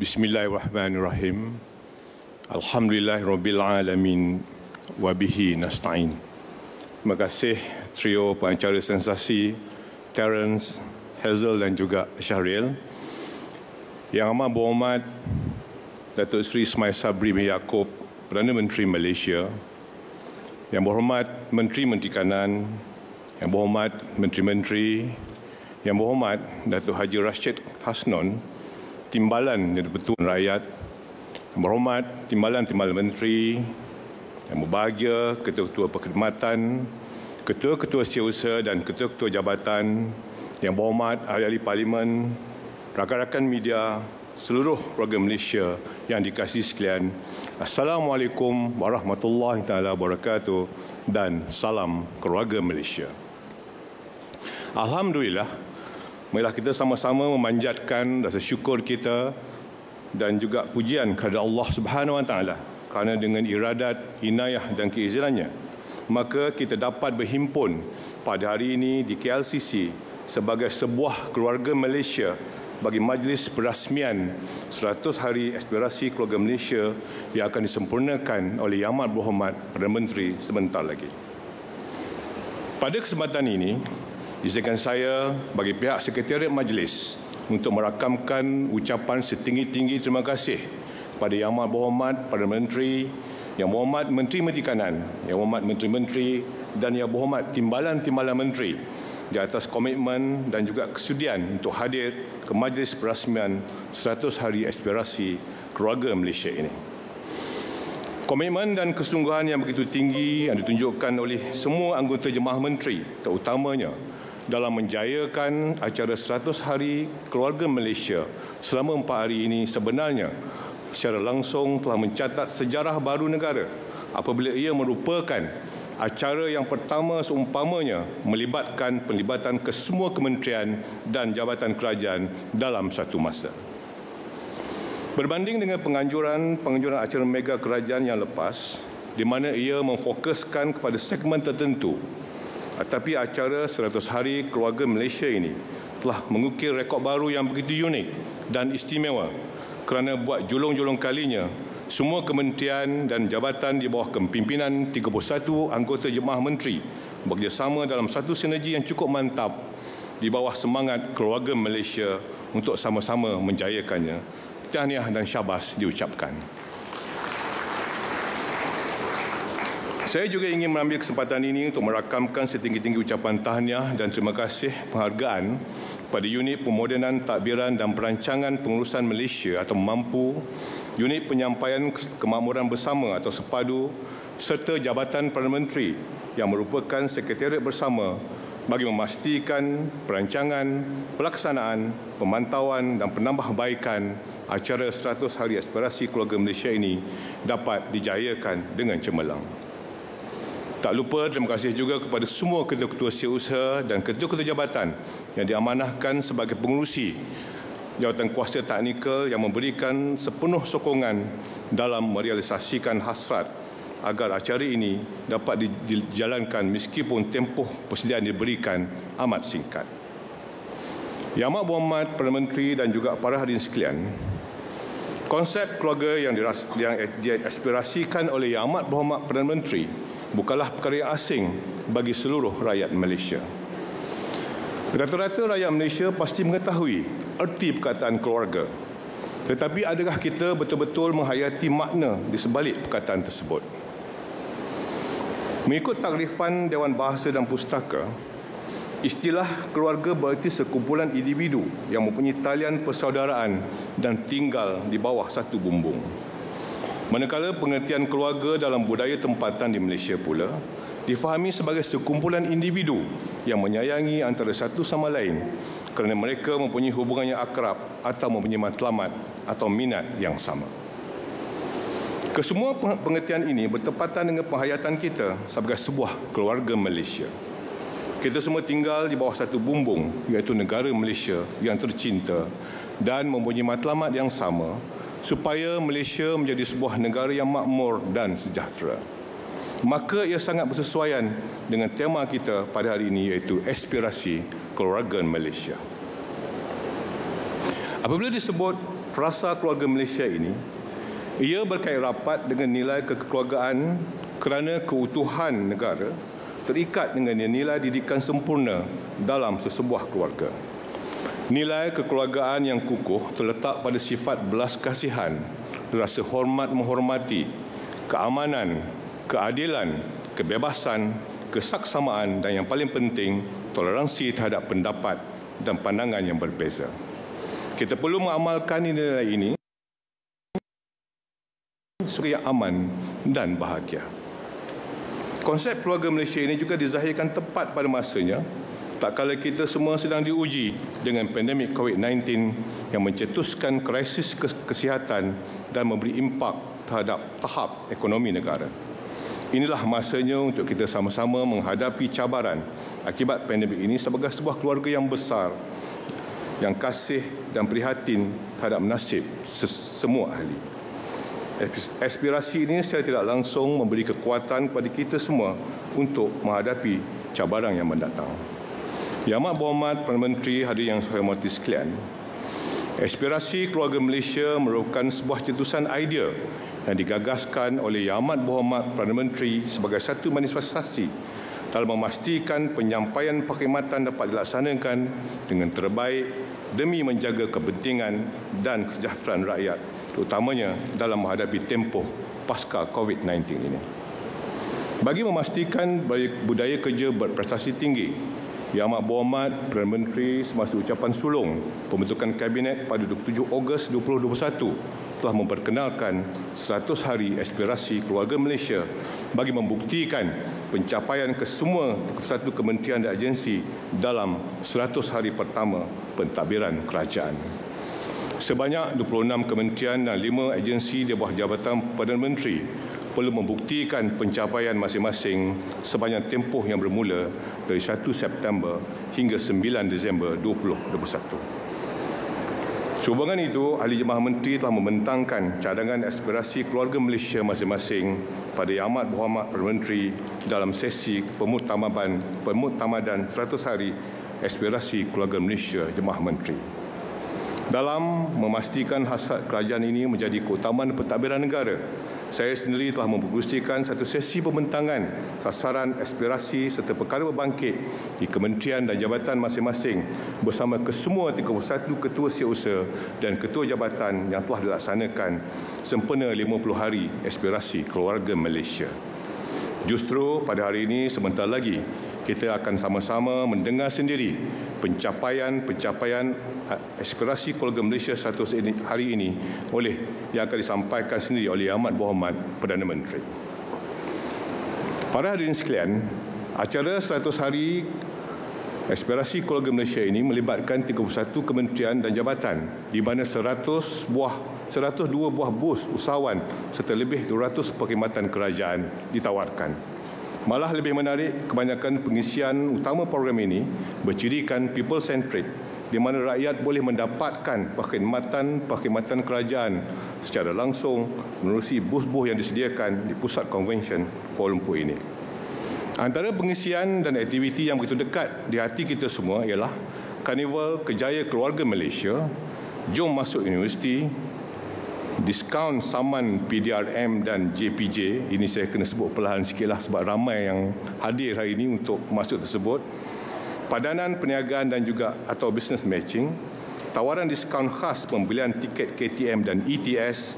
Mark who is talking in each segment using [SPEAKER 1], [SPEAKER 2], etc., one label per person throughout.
[SPEAKER 1] Bismillahirrahmanirrahim. Alhamdulillahirrabbilalamin. Wabihi nasta'in. Terima kasih trio pengacara sensasi Terence, Hazel dan juga Syahriel. Yang amat berhormat Datuk Seri Ismail Sabri bin Yaakob, Perdana Menteri Malaysia. Yang berhormat Menteri-Menteri Kanan, yang berhormat Menteri-Menteri, yang berhormat Datuk Haji Rashid Hasnon, Timbalan Yang Dipertuan Rakyat, yang berhormat Timbalan-Timbalan Menteri, yang berbahagia Ketua-Ketua Perkhidmatan, Ketua-Ketua Setiausaha dan Ketua-Ketua Jabatan, yang berhormat ahli-ahli Parlimen, rakan-rakan media, seluruh warga Malaysia yang dikasihi sekalian. Assalamualaikum warahmatullahi taala wabarakatuh dan salam keluarga Malaysia. Alhamdulillah, marilah kita sama-sama memanjatkan rasa syukur kita dan juga pujian kepada Allah Subhanahu Wa Taala kerana dengan iradat, inayah dan keizinannya, maka kita dapat berhimpun pada hari ini di KLCC sebagai sebuah keluarga Malaysia bagi majlis perasmian 100 hari aspirasi keluarga Malaysia yang akan disempurnakan oleh Yang Amat Berhormat Perdana Menteri sebentar lagi. Pada kesempatan ini, izinkan saya bagi pihak Sekretariat Majlis untuk merakamkan ucapan setinggi-tinggi terima kasih kepada Yang Amat Berhormat Perdana Menteri, Yang Berhormat Menteri-Menteri Kanan, Yang Berhormat Menteri-Menteri dan Yang Berhormat Timbalan-Timbalan Menteri di atas komitmen dan juga kesudian untuk hadir ke majlis perasmian 100 hari aspirasi keluarga Malaysia ini. Komitmen dan kesungguhan yang begitu tinggi yang ditunjukkan oleh semua anggota jemaah menteri, terutamanya dalam menjayakan acara 100 hari keluarga Malaysia selama 4 hari ini, sebenarnya secara langsung telah mencatat sejarah baru negara apabila ia merupakan acara yang pertama seumpamanya melibatkan penglibatan kesemua kementerian dan jabatan kerajaan dalam satu masa. Berbanding dengan penganjuran acara mega kerajaan yang lepas, di mana ia memfokuskan kepada segmen tertentu, tetapi acara 100 hari keluarga Malaysia ini telah mengukir rekod baru yang begitu unik dan istimewa kerana buat julung-julung kalinya semua kementerian dan jabatan di bawah kepimpinan 31 anggota jemaah menteri bekerjasama dalam satu sinergi yang cukup mantap di bawah semangat keluarga Malaysia untuk sama-sama menjayakannya. Tahniah dan syabas diucapkan. Saya juga ingin mengambil kesempatan ini untuk merakamkan setinggi-tinggi ucapan tahniah dan terima kasih penghargaan pada Unit Pemodenan, Tadbiran dan Perancangan Pengurusan Malaysia atau MAMPU, Unit Penyampaian Kemakmuran Bersama atau SEPADU, serta Jabatan Perdana Menteri yang merupakan sekretariat bersama bagi memastikan perancangan, pelaksanaan, pemantauan dan penambahbaikan acara 100 hari aspirasi keluarga Malaysia ini dapat dijayakan dengan cemerlang. Tak lupa terima kasih juga kepada semua ketua-ketua setiausaha dan ketua-ketua jabatan yang diamanahkan sebagai pengurusi jawatan kuasa teknikal yang memberikan sepenuh sokongan dalam merealisasikan hasrat agar acara ini dapat dijalankan meskipun tempoh persediaan diberikan amat singkat. Yang Amat Berhormat Perdana Menteri dan juga para hadirin sekalian, konsep keluarga yang diaspirasikan oleh Yang Amat Berhormat Perdana Menteri bukanlah perkara yang asing bagi seluruh rakyat Malaysia. Rata-rata rakyat Malaysia pasti mengetahui erti perkataan keluarga. Tetapi adakah kita betul-betul menghayati makna di sebalik perkataan tersebut? Mengikut takrifan Dewan Bahasa dan Pustaka, istilah keluarga berarti sekumpulan individu yang mempunyai talian persaudaraan dan tinggal di bawah satu bumbung. Manakala pengertian keluarga dalam budaya tempatan di Malaysia pula difahami sebagai sekumpulan individu yang menyayangi antara satu sama lain kerana mereka mempunyai hubungan yang akrab atau mempunyai matlamat atau minat yang sama. Kesemua pengertian ini bertepatan dengan penghayatan kita sebagai sebuah keluarga Malaysia. Kita semua tinggal di bawah satu bumbung, iaitu negara Malaysia yang tercinta dan mempunyai matlamat yang sama supaya Malaysia menjadi sebuah negara yang makmur dan sejahtera. Maka ia sangat bersesuaian dengan tema kita pada hari ini, iaitu aspirasi keluarga Malaysia. Apabila disebut Frasa Keluarga Malaysia ini, ia berkait rapat dengan nilai kekeluargaan kerana keutuhan negara terikat dengan nilai didikan sempurna dalam sesebuah keluarga. Nilai kekeluargaan yang kukuh terletak pada sifat belas kasihan, rasa hormat menghormati, keamanan, keadilan, kebebasan, kesaksamaan dan yang paling penting, toleransi terhadap pendapat dan pandangan yang berbeza. Kita perlu mengamalkan nilai ini supaya aman dan bahagia. Konsep keluarga Malaysia ini juga dizahirkan tepat pada masanya tak kala kita semua sedang diuji dengan pandemik COVID-19 yang mencetuskan krisis kesihatan dan memberi impak terhadap tahap ekonomi negara. Inilah masanya untuk kita sama-sama menghadapi cabaran akibat pandemik ini sebagai sebuah keluarga yang besar, yang kasih dan prihatin terhadap nasib semua ahli. Aspirasi ini secara tidak langsung memberi kekuatan kepada kita semua untuk menghadapi cabaran yang mendatang. Yang Amat Berhormat Perdana Menteri, hadirin yang saya hormati sekalian, aspirasi keluarga Malaysia merupakan sebuah cetusan idea yang digagaskan oleh Yang Amat Berhormat Perdana Menteri sebagai satu manifestasi dalam memastikan penyampaian perkhidmatan dapat dilaksanakan dengan terbaik demi menjaga kepentingan dan kesejahteraan rakyat, terutamanya dalam menghadapi tempoh pasca COVID-19 ini. Bagi memastikan budaya kerja berprestasi tinggi, Yang Amat Berhormat Perdana Menteri semasa ucapan sulung pembentukan Kabinet pada 27 Ogos 2021 telah memperkenalkan 100 hari aspirasi keluarga Malaysia bagi membuktikan pencapaian kesemua satu kementerian dan agensi dalam 100 hari pertama pentadbiran kerajaan. Sebanyak 26 kementerian dan 5 agensi di bawah jabatan Perdana Menteri perlu membuktikan pencapaian masing-masing sepanjang tempoh yang bermula dari 1 September hingga 9 Disember 2021. Sehubungan itu, Ahli Jemaah Menteri telah membentangkan cadangan aspirasi keluarga Malaysia masing-masing pada Yang Amat Berhormat Perdana Menteri dalam sesi pemuktamatan 100 hari aspirasi keluarga Malaysia Jemaah Menteri. Dalam memastikan hasrat kerajaan ini menjadi keutamaan pentadbiran negara, saya sendiri telah memperkongsikan satu sesi pembentangan sasaran aspirasi serta perkara berbangkit di kementerian dan jabatan masing-masing bersama kesemua 31 ketua setiausaha dan ketua jabatan yang telah dilaksanakan sempena 50 hari aspirasi keluarga Malaysia. Justru pada hari ini sebentar lagi kita akan sama-sama mendengar sendiri pencapaian aspirasi keluarga Malaysia 100 hari ini yang akan disampaikan sendiri oleh Yang Amat Berhormat Perdana Menteri. Para hadirin sekalian, acara 100 hari aspirasi keluarga Malaysia ini melibatkan 31 kementerian dan jabatan di mana 102 buah bus usahawan serta lebih 200 perkhidmatan kerajaan ditawarkan. Malah lebih menarik, kebanyakan pengisian utama program ini bercirikan people-centric di mana rakyat boleh mendapatkan perkhidmatan kerajaan secara langsung menerusi bus-bus yang disediakan di pusat konvensyen Kuala Lumpur ini. Antara pengisian dan aktiviti yang begitu dekat di hati kita semua ialah Karnival Kejaya Keluarga Malaysia, Jom Masuk Universiti, diskaun saman PDRM dan JPJ. Ini saya kena sebut perlahan sikitlah sebab ramai yang hadir hari ini untuk masuk tersebut. Padanan perniagaan dan juga atau business matching, tawaran diskaun khas pembelian tiket KTM dan ETS,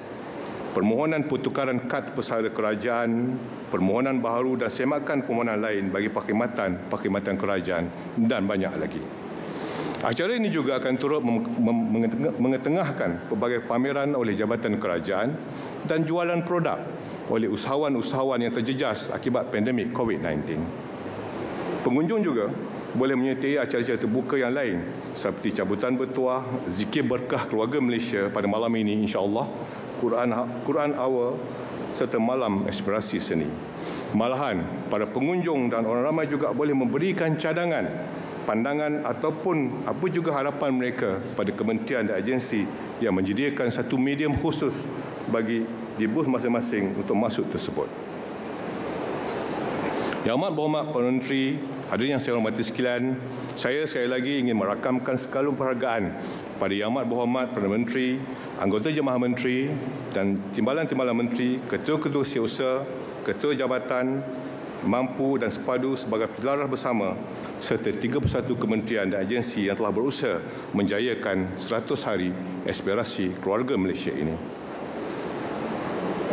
[SPEAKER 1] permohonan pertukaran kad pesara kerajaan, permohonan baharu dan semakan permohonan lain bagi perkhidmatan kerajaan dan banyak lagi. Acara ini juga akan turut mengetengahkan pelbagai pameran oleh jabatan kerajaan dan jualan produk oleh usahawan-usahawan yang terjejas akibat pandemik COVID-19. Pengunjung juga boleh menyertai acara-acara terbuka yang lain seperti cabutan bertuah, zikir berkah keluarga Malaysia pada malam ini insya-Allah, Quran Hour serta malam aspirasi seni. Malahan, para pengunjung dan orang ramai juga boleh memberikan cadangan, pandangan ataupun apa juga harapan mereka pada kementerian dan agensi yang menyediakan satu medium khusus bagi di bus masing-masing untuk masuk tersebut. Yang Amat Berhormat Perdana Menteri, hadirin yang saya hormati sekalian, saya sekali lagi ingin merakamkan sekalum penghargaan pada Yang Amat Berhormat Perdana Menteri anggota Jemaah Menteri dan timbalan-timbalan menteri, ketua-ketua setiausaha, ketua jabatan mampu dan sepadu sebagai pelaras bersama serta 31 kementerian dan agensi yang telah berusaha menjayakan 100 hari aspirasi keluarga Malaysia ini.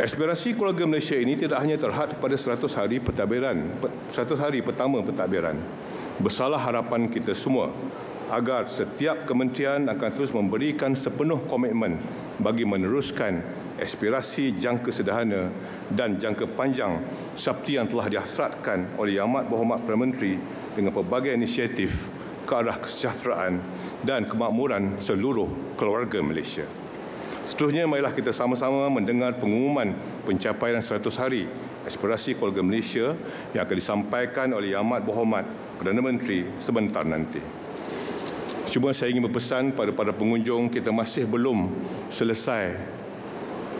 [SPEAKER 1] Aspirasi keluarga Malaysia ini tidak hanya terhad pada 100 hari pentadbiran, 100 hari pertama pentadbiran. Besarlah harapan kita semua agar setiap kementerian akan terus memberikan sepenuh komitmen bagi meneruskan aspirasi jangka sederhana dan jangka panjang seperti yang telah dihasratkan oleh Yang Amat Berhormat Perdana Menteri dengan pelbagai inisiatif ke arah kesejahteraan dan kemakmuran seluruh keluarga Malaysia. Seterusnya, marilah kita sama-sama mendengar pengumuman pencapaian 100 hari aspirasi keluarga Malaysia yang akan disampaikan oleh Yang Amat Berhormat Perdana Menteri sebentar nanti. Cuma saya ingin berpesan pada para pengunjung, kita masih belum selesai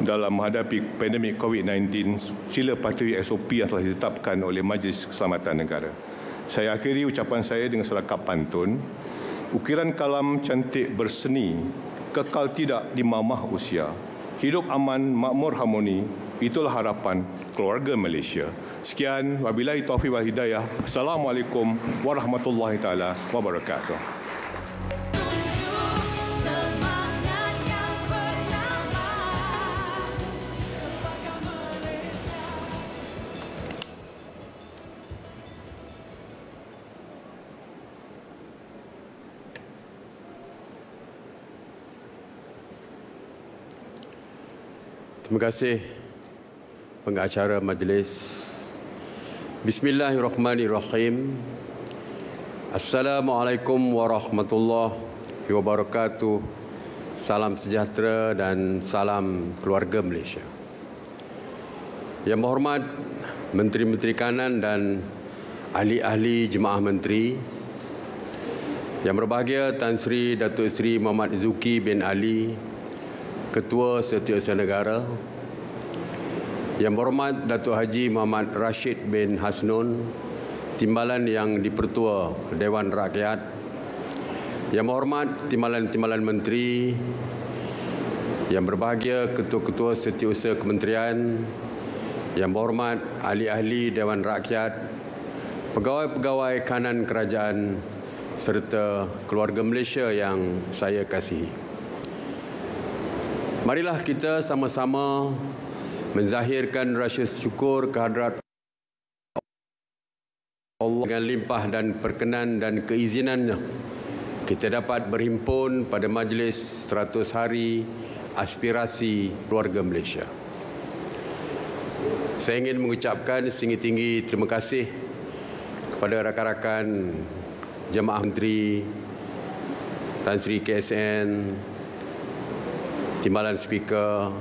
[SPEAKER 1] dalam menghadapi pandemik COVID-19. Sila patuhi SOP yang telah ditetapkan oleh Majlis Keselamatan Negara. Saya akhiri ucapan saya dengan selakap pantun. Ukiran kalam cantik berseni, kekal tidak di mamah usia. Hidup aman, makmur, harmoni, itulah harapan keluarga Malaysia. Sekian, wabillahi taufiq wal hidayah. Assalamualaikum warahmatullahi taala wabarakatuh.
[SPEAKER 2] Terima kasih pengacara majlis. Bismillahirrahmanirrahim. Assalamualaikum warahmatullahi wabarakatuh. Salam sejahtera dan salam keluarga Malaysia. Yang berhormat Menteri-Menteri Kanan dan ahli-ahli Jemaah Menteri, yang berbahagia Tan Sri Datuk Seri Muhammad Zuki bin Ali, Ketua Setiausaha Negara, yang berhormat Datuk Haji Muhammad Rashid bin Hasnun, Timbalan yang di-Pertua Dewan Rakyat, yang berhormat Timbalan-Timbalan Menteri, yang berbahagia Ketua-Ketua Setiausaha Kementerian, yang berhormat ahli-ahli Dewan Rakyat, pegawai-pegawai kanan kerajaan serta keluarga Malaysia yang saya kasihi. Marilah kita sama-sama menzahirkan rasa syukur kehadrat Allah dengan limpah dan perkenan dan keizinannya. Kita dapat berhimpun pada majlis 100 hari aspirasi keluarga Malaysia. Saya ingin mengucapkan setinggi-tinggi terima kasih kepada rakan-rakan Jemaah Menteri, Tan Sri KSN, Timbalan Speaker,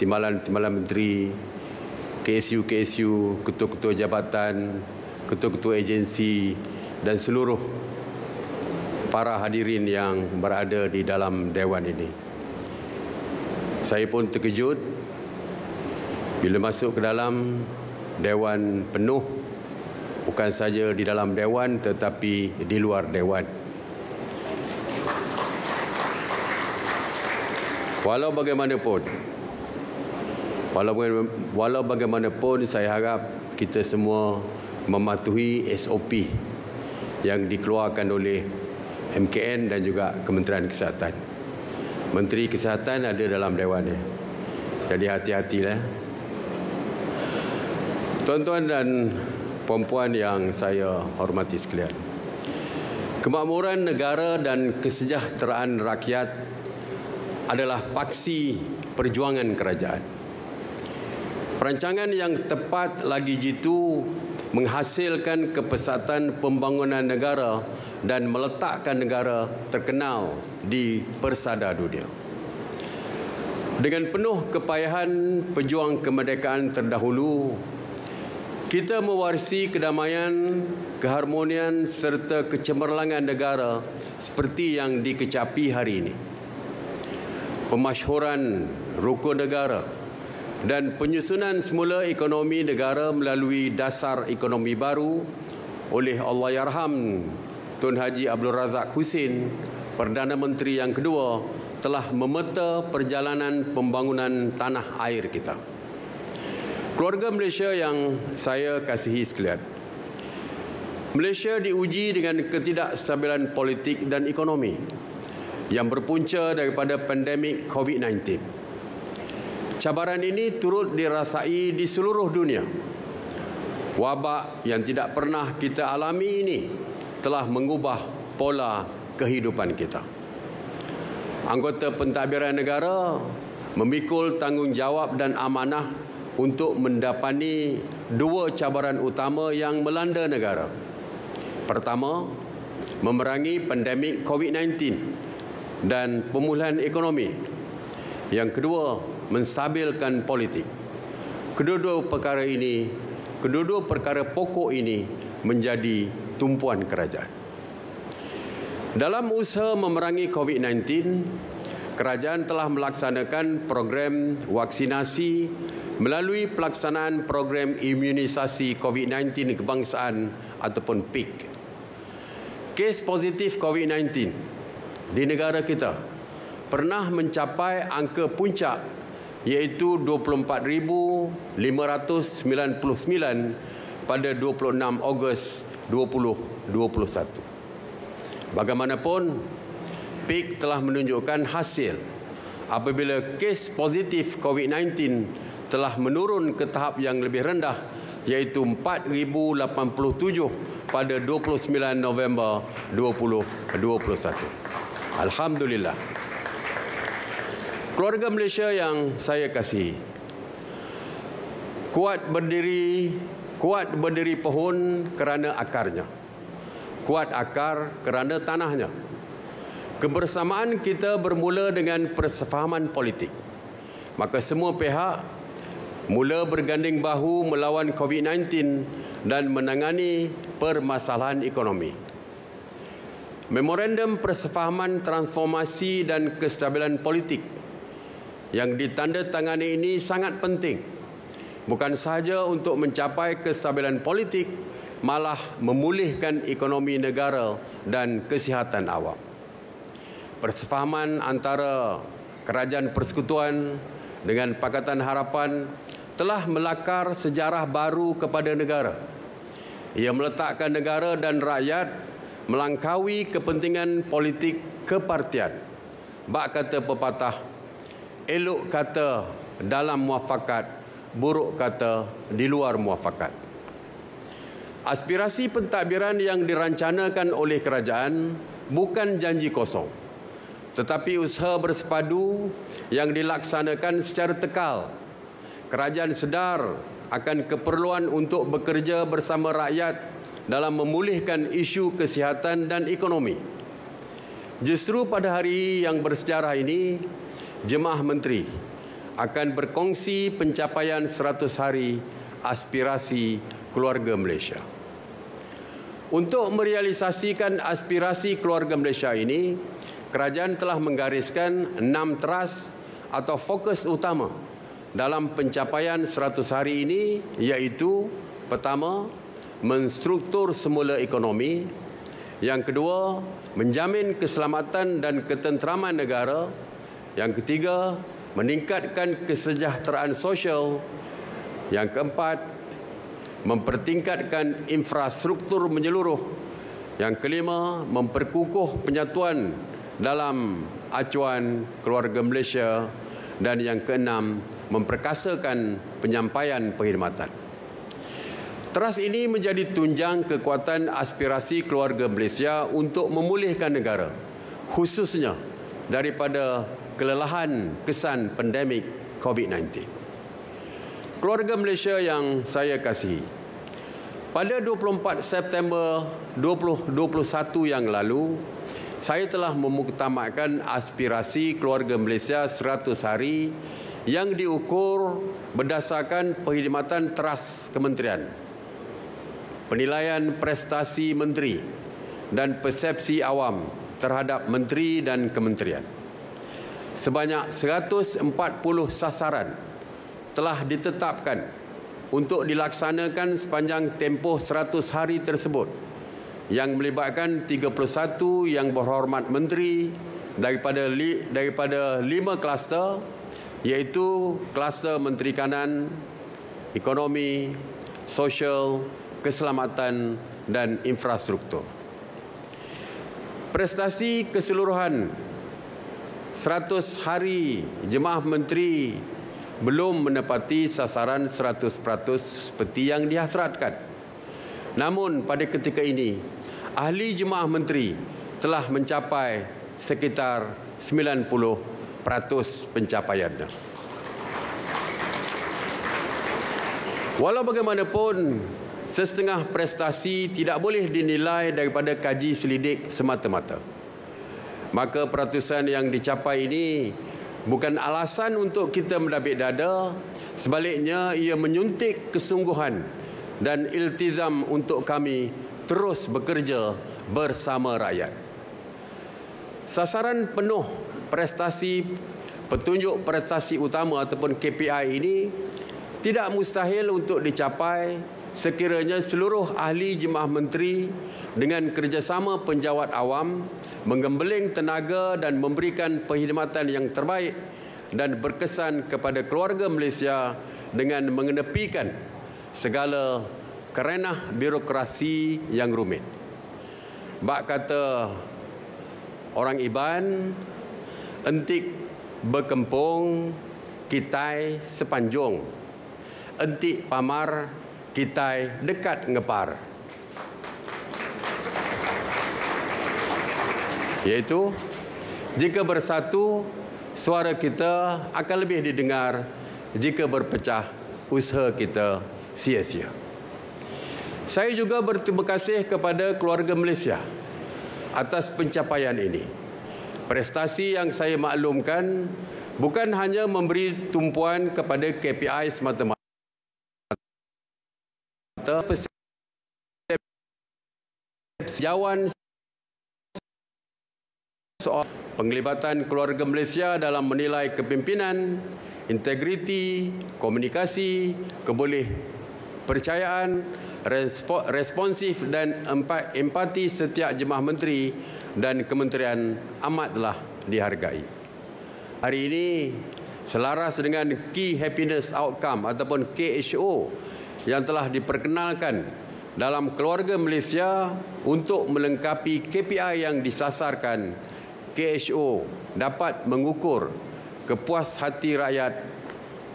[SPEAKER 2] Timbalan Menteri, KSU, Ketua-Ketua Jabatan, Ketua-Ketua Agensi dan seluruh para hadirin yang berada di dalam Dewan ini. Saya pun terkejut bila masuk ke dalam Dewan penuh, bukan saja di dalam Dewan tetapi di luar Dewan. Walau bagaimanapun, saya harap kita semua mematuhi SOP yang dikeluarkan oleh MKN dan juga Kementerian Kesihatan. Menteri Kesihatan ada dalam Dewan ini. Jadi hati-hatilah. Tuan-tuan dan puan-puan yang saya hormati sekalian. Kemakmuran negara dan kesejahteraan rakyat adalah paksi perjuangan kerajaan. Perancangan yang tepat lagi jitu menghasilkan kepesatan pembangunan negara dan meletakkan negara terkenal di persada dunia. Dengan penuh kepayahan pejuang kemerdekaan terdahulu, kita mewarisi kedamaian, keharmonian serta kecemerlangan negara seperti yang dikecapi hari ini. Pemasyhuran rukun negara dan penyusunan semula ekonomi negara melalui dasar ekonomi baru oleh Allahyarham Tun Haji Abdul Razak Husin, Perdana Menteri yang kedua, telah memeta perjalanan pembangunan tanah air kita. Keluarga Malaysia yang saya kasihi sekalian, Malaysia diuji dengan ketidakstabilan politik dan ekonomi yang berpunca daripada pandemik COVID-19. Cabaran ini turut dirasai di seluruh dunia. Wabak yang tidak pernah kita alami ini telah mengubah pola kehidupan kita. Anggota pentadbiran negara memikul tanggungjawab dan amanah untuk mendapani dua cabaran utama yang melanda negara. Pertama, memerangi pandemik COVID-19 dan pemulihan ekonomi. Yang kedua, menstabilkan politik. Kedua-dua perkara pokok ini menjadi tumpuan kerajaan. Dalam usaha memerangi COVID-19, kerajaan telah melaksanakan program vaksinasi melalui pelaksanaan program imunisasi COVID-19 kebangsaan ataupun PIK. Kes positif COVID-19 di negara kita pernah mencapai angka puncak iaitu 24,599 pada 26 Ogos 2021. Bagaimanapun, PIK telah menunjukkan hasil apabila kes positif COVID-19 telah menurun ke tahap yang lebih rendah iaitu 4,087 pada 29 November 2021. Alhamdulillah. Keluarga Malaysia yang saya kasihi, kuat berdiri pohon kerana akarnya, kuat akar kerana tanahnya. Kebersamaan kita bermula dengan persefahaman politik. Maka semua pihak mula berganding bahu melawan COVID-19 dan menangani permasalahan ekonomi. Memorandum Persefahaman Transformasi dan Kestabilan Politik yang ditandatangani ini sangat penting, bukan sahaja untuk mencapai kestabilan politik, malah memulihkan ekonomi negara dan kesihatan awam. Persefahaman antara Kerajaan Persekutuan dengan Pakatan Harapan telah melakar sejarah baru kepada negara. Ia meletakkan negara dan rakyat melangkaui kepentingan politik kepartian. Bak kata pepatah, elok kata dalam muafakat, buruk kata di luar muafakat. Aspirasi pentadbiran yang dirancanakan oleh kerajaan bukan janji kosong, tetapi usaha bersepadu yang dilaksanakan secara tekal. Kerajaan sedar akan keperluan untuk bekerja bersama rakyat dalam memulihkan isu kesihatan dan ekonomi. Justru pada hari yang bersejarah ini, Jemaah Menteri akan berkongsi pencapaian 100 hari aspirasi keluarga Malaysia. Untuk merealisasikan aspirasi keluarga Malaysia ini, kerajaan telah menggariskan 6 teras atau fokus utama dalam pencapaian 100 hari ini, iaitu pertama, menstruktur semula ekonomi. Yang kedua, menjamin keselamatan dan ketenteraman negara. Yang ketiga, meningkatkan kesejahteraan sosial. Yang keempat, mempertingkatkan infrastruktur menyeluruh. Yang kelima, memperkukuh penyatuan dalam acuan keluarga Malaysia. Dan yang keenam, memperkasakan penyampaian perkhidmatan. Teras ini menjadi tunjang kekuatan aspirasi keluarga Malaysia untuk memulihkan negara, khususnya daripada kelelahan kesan pandemik COVID-19. Keluarga Malaysia yang saya kasihi, pada 24 September 2021 yang lalu, saya telah memuktamadkan aspirasi keluarga Malaysia 100 hari yang diukur berdasarkan perkhidmatan teras kementerian, penilaian prestasi menteri dan persepsi awam terhadap menteri dan kementerian. Sebanyak 140 sasaran telah ditetapkan untuk dilaksanakan sepanjang tempoh 100 hari tersebut, yang melibatkan 31 yang berhormat menteri, daripada 5 kluster, iaitu kluster Menteri Kanan, Ekonomi, Sosial, Keselamatan dan Infrastruktur. Prestasi keseluruhan 100 hari Jemaah Menteri belum menepati sasaran 100% seperti yang dihasratkan. Namun pada ketika ini, ahli Jemaah Menteri telah mencapai sekitar 90% pencapaiannya. Walau bagaimanapun, setengah prestasi tidak boleh dinilai daripada kaji selidik semata-mata. Maka peratusan yang dicapai ini bukan alasan untuk kita mendabik dada, sebaliknya ia menyuntik kesungguhan dan iltizam untuk kami terus bekerja bersama rakyat. Sasaran penuh prestasi, petunjuk prestasi utama ataupun KPI ini tidak mustahil untuk dicapai sekiranya seluruh ahli Jemaah Menteri dengan kerjasama penjawat awam menggembeling tenaga dan memberikan perkhidmatan yang terbaik dan berkesan kepada keluarga Malaysia dengan mengenepikan segala kerenah birokrasi yang rumit. Bak kata orang Iban, entik berkempung, kitai sepanjung. Entik pamar, kitai dekat ngepar. Iaitu, jika bersatu, suara kita akan lebih didengar. Jika berpecah, usaha kita sia-sia. Saya juga berterima kasih kepada keluarga Malaysia atas pencapaian ini. Prestasi yang saya maklumkan bukan hanya memberi tumpuan kepada KPI semata-mata, sejauhan soal penglibatan keluarga Malaysia dalam menilai kepimpinan, integriti, komunikasi, kebolehpercayaan, responsif dan empati setiap Jemaah Menteri dan Kementerian amatlah dihargai. Hari ini selaras dengan Key Happiness Outcome ataupun KHO yang telah diperkenalkan dalam keluarga Malaysia untuk melengkapi KPI yang disasarkan, KHO dapat mengukur kepuas hati rakyat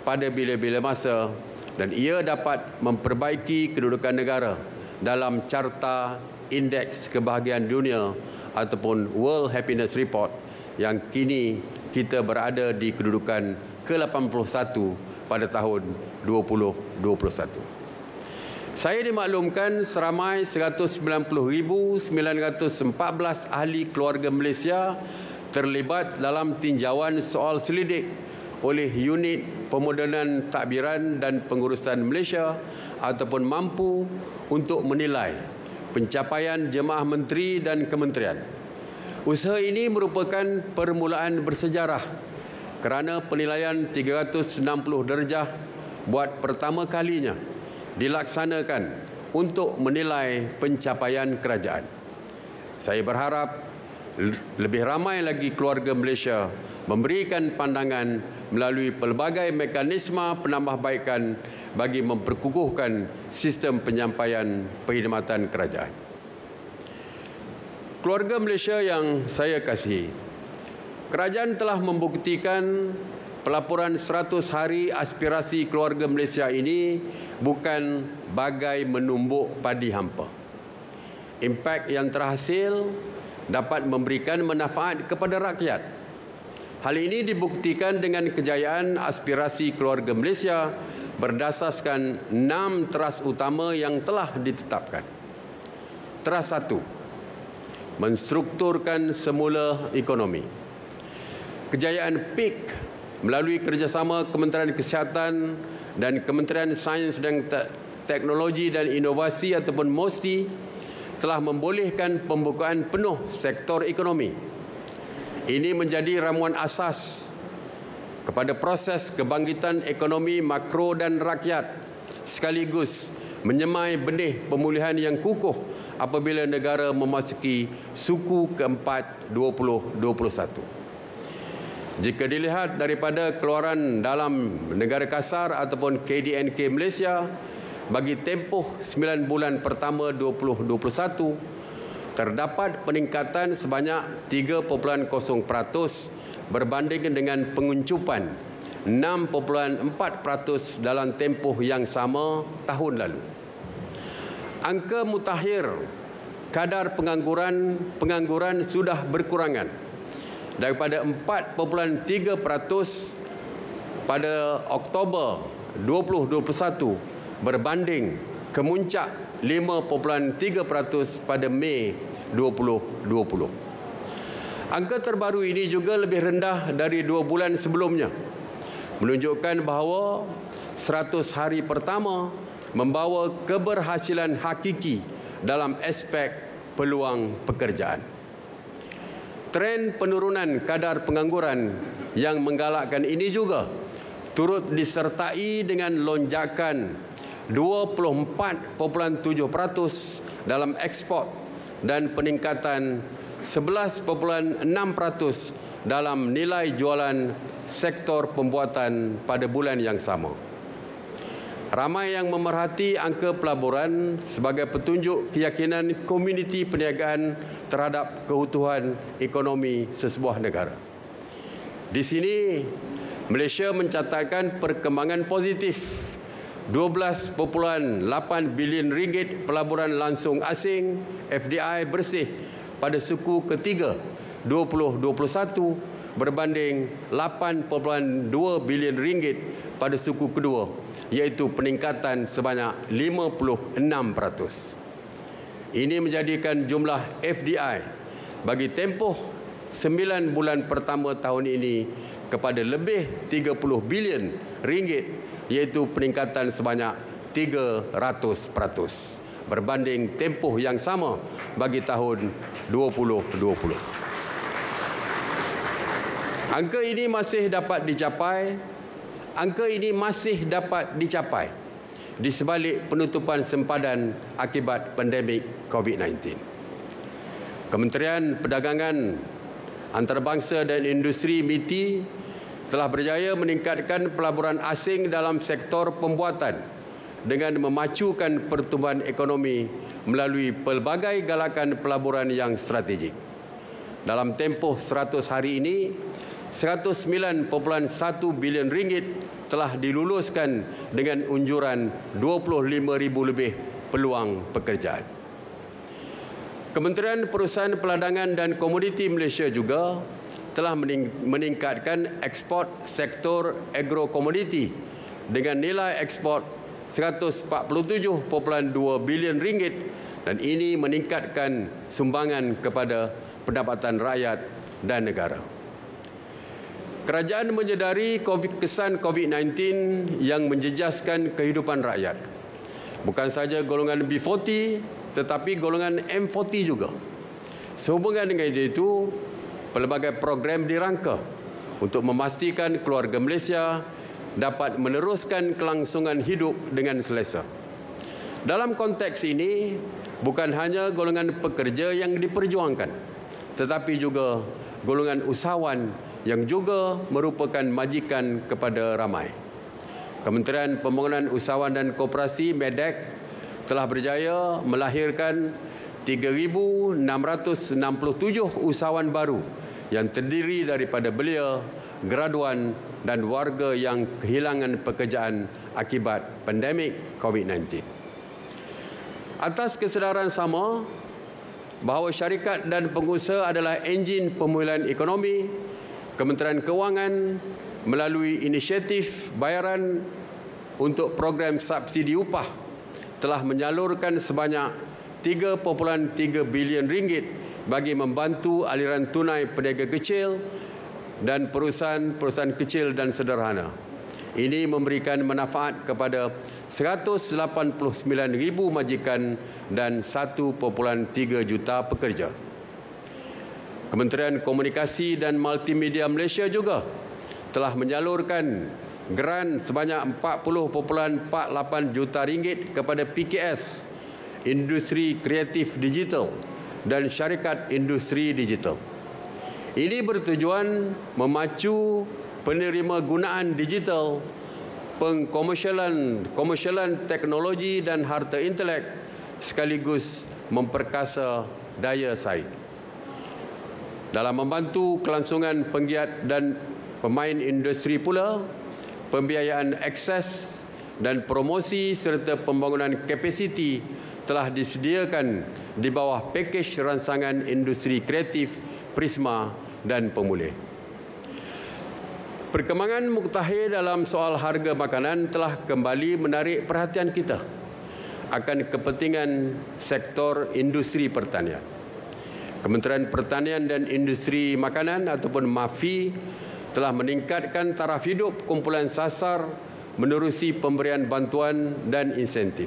[SPEAKER 2] pada bila-bila masa dan ia dapat memperbaiki kedudukan negara dalam Carta Indeks Kebahagiaan Dunia ataupun World Happiness Report yang kini kita berada di kedudukan ke-81 pada tahun 2021. Saya dimaklumkan seramai 190,914 ahli keluarga Malaysia terlibat dalam tinjauan soal selidik oleh Unit Pemodenan Takbiran dan Pengurusan Malaysia ataupun mampu untuk menilai pencapaian Jemaah Menteri dan Kementerian. Usaha ini merupakan permulaan bersejarah kerana penilaian 360 darjah buat pertama kalinya dilaksanakan untuk menilai pencapaian kerajaan. Saya berharap lebih ramai lagi keluarga Malaysia memberikan pandangan melalui pelbagai mekanisme penambahbaikan bagi memperkukuhkan sistem penyampaian perkhidmatan kerajaan. Keluarga Malaysia yang saya kasihi, kerajaan telah membuktikan pelaporan 100 hari aspirasi keluarga Malaysia ini bukan bagai menumbuk padi hampa. Impak yang terhasil dapat memberikan manfaat kepada rakyat. Hal ini dibuktikan dengan kejayaan aspirasi keluarga Malaysia berdasarkan 6 teras utama yang telah ditetapkan. Teras 1, menstrukturkan semula ekonomi. Kejayaan PIK melalui kerjasama Kementerian Kesihatan dan Kementerian Sains dan Teknologi dan Inovasi ataupun MOSTI telah membolehkan pembukaan penuh sektor ekonomi. Ini menjadi ramuan asas kepada proses kebangkitan ekonomi makro dan rakyat sekaligus menyemai benih pemulihan yang kukuh apabila negara memasuki suku keempat 2021. Jika dilihat daripada keluaran dalam negara kasar ataupun KDNK Malaysia bagi tempoh 9 bulan pertama 2021, terdapat peningkatan sebanyak 3.0% berbanding dengan penguncupan 6.4% dalam tempoh yang sama tahun lalu. Angka mutakhir kadar pengangguran sudah berkurangan daripada 4.3% pada Oktober 2021 berbanding kemuncak 5.3% pada Mei 2020. Angka terbaru ini juga lebih rendah dari 2 bulan sebelumnya, menunjukkan bahawa 100 hari pertama membawa keberhasilan hakiki dalam aspek peluang pekerjaan. Tren penurunan kadar pengangguran yang menggalakkan ini juga turut disertai dengan lonjakan 24.7% dalam ekspor dan peningkatan 11.6% dalam nilai jualan sektor pembuatan pada bulan yang sama. Ramai yang memerhati angka pelaburan sebagai petunjuk keyakinan komuniti perniagaan terhadap keutuhan ekonomi sesebuah negara. Di sini, Malaysia mencatatkan perkembangan positif 12.8 bilion ringgit pelaburan langsung asing FDI bersih pada suku ketiga 2021 berbanding 8.2 bilion ringgit pada suku kedua, iaitu peningkatan sebanyak 56%. Ini menjadikan jumlah FDI bagi tempoh 9 bulan pertama tahun ini kepada lebih 30 bilion ringgit, iaitu peningkatan sebanyak 300% berbanding tempoh yang sama bagi tahun 2020. Angka ini masih dapat dicapai di sebalik penutupan sempadan akibat pandemik COVID-19. Kementerian Perdagangan Antarabangsa dan Industri MITI telah berjaya meningkatkan pelaburan asing dalam sektor pembuatan dengan memacukan pertumbuhan ekonomi melalui pelbagai galakan pelaburan yang strategik. Dalam tempoh 100 hari ini, 109.1 bilion ringgit telah diluluskan dengan unjuran 25,000 lebih peluang pekerjaan. Kementerian Perusahaan Peladangan dan Komoditi Malaysia juga telah meningkatkan ekspor sektor agrokomoditi dengan nilai ekspor 147.2 bilion ringgit, dan ini meningkatkan sumbangan kepada pendapatan rakyat dan negara. Kerajaan menyedari kesan COVID-19 yang menjejaskan kehidupan rakyat. Bukan saja golongan B40 tetapi golongan M40 juga. Sehubungan dengan itu, pelbagai program dirangka untuk memastikan keluarga Malaysia dapat meneruskan kelangsungan hidup dengan selesa. Dalam konteks ini, bukan hanya golongan pekerja yang diperjuangkan, tetapi juga golongan usahawan yang juga merupakan majikan kepada ramai. Kementerian Pembangunan Usahawan dan Koperasi (MEDEK) telah berjaya melahirkan 3,667 usahawan baru yang terdiri daripada belia, graduan dan warga yang kehilangan pekerjaan akibat pandemik COVID-19. Atas kesedaran sama bahawa syarikat dan pengusaha adalah enjin pemulihan ekonomi, Kementerian Kewangan melalui inisiatif bayaran untuk program subsidi upah telah menyalurkan sebanyak 3.3 bilion ringgit bagi membantu aliran tunai peniaga kecil dan perusahaan-perusahaan kecil dan sederhana. Ini memberikan manfaat kepada 189,000 majikan dan 1.3 juta pekerja. Kementerian Komunikasi dan Multimedia Malaysia juga telah menyalurkan geran sebanyak 40.48 juta ringgit kepada PKS, industri kreatif digital dan syarikat industri digital. Ini bertujuan memacu penerima gunaan digital, pengkomersialan teknologi dan harta intelek sekaligus memperkasa daya saing. Dalam membantu kelangsungan penggiat dan pemain industri pula, pembiayaan akses dan promosi serta pembangunan kapasiti telah disediakan di bawah pakej rancangan industri kreatif Prisma dan Pemulih. Perkembangan mutakhir dalam soal harga makanan telah kembali menarik perhatian kita akan kepentingan sektor industri pertanian. Kementerian Pertanian dan Industri Makanan ataupun MAFI telah meningkatkan taraf hidup kumpulan sasar menerusi pemberian bantuan dan insentif.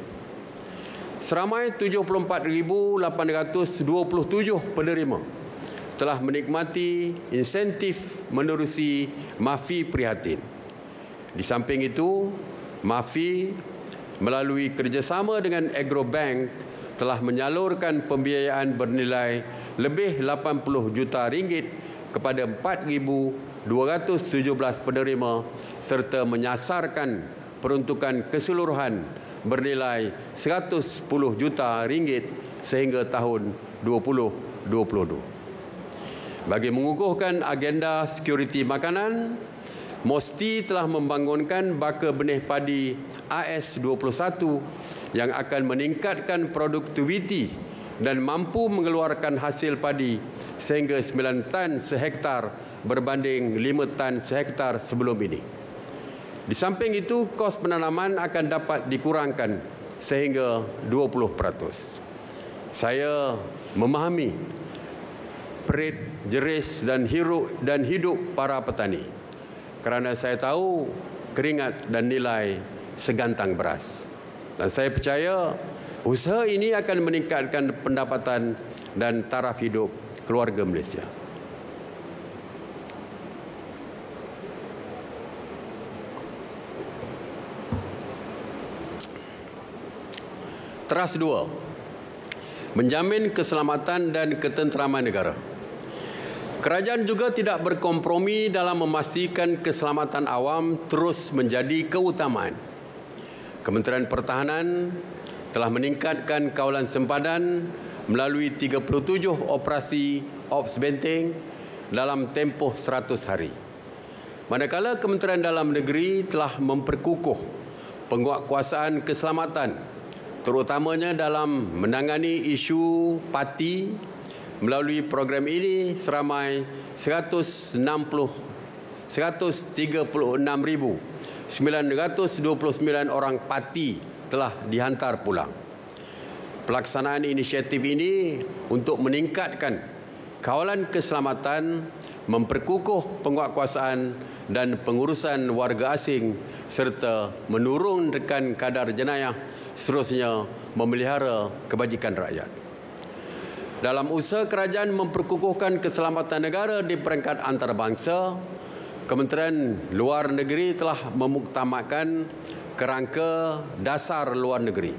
[SPEAKER 2] Seramai 74,827 penerima telah menikmati insentif menerusi MAFI Prihatin. Di samping itu, MAFI melalui kerjasama dengan Agrobank telah menyalurkan pembiayaan bernilai lebih 80 juta ringgit kepada 4,217 penerima serta menyasarkan peruntukan keseluruhan bernilai 110 juta ringgit sehingga tahun 2022. Bagi mengukuhkan agenda sekuriti makanan, MOSTI telah membangunkan baka benih padi AS21 yang akan meningkatkan produktiviti dan mampu mengeluarkan hasil padi sehingga 9 tan sehektar berbanding 5 tan sehektar sebelum ini. Di samping itu, kos penanaman akan dapat dikurangkan sehingga 20%. Saya memahami perit, jeris dan hidup para petani kerana saya tahu keringat dan nilai segantang beras. Dan saya percaya usaha ini akan meningkatkan pendapatan dan taraf hidup keluarga Malaysia. Teras 2. Menjamin keselamatan dan ketenteraman negara. Kerajaan juga tidak berkompromi dalam memastikan keselamatan awam terus menjadi keutamaan. Kementerian Pertahanan telah meningkatkan kawalan sempadan melalui 37 operasi Ops Benteng dalam tempoh 100 hari. Manakala Kementerian Dalam Negeri telah memperkukuh penguatkuasaan keselamatan terutamanya dalam menangani isu parti. Melalui program ini seramai 136,929 orang parti telah dihantar pulang. Pelaksanaan inisiatif ini untuk meningkatkan kawalan keselamatan, memperkukuh penguatkuasaan dan pengurusan warga asing serta menurunkan kadar jenayah, seterusnya memelihara kebajikan rakyat. Dalam usaha kerajaan memperkukuhkan keselamatan negara di peringkat antarabangsa, Kementerian Luar Negeri telah memuktamadkan kerangka dasar luar negeri.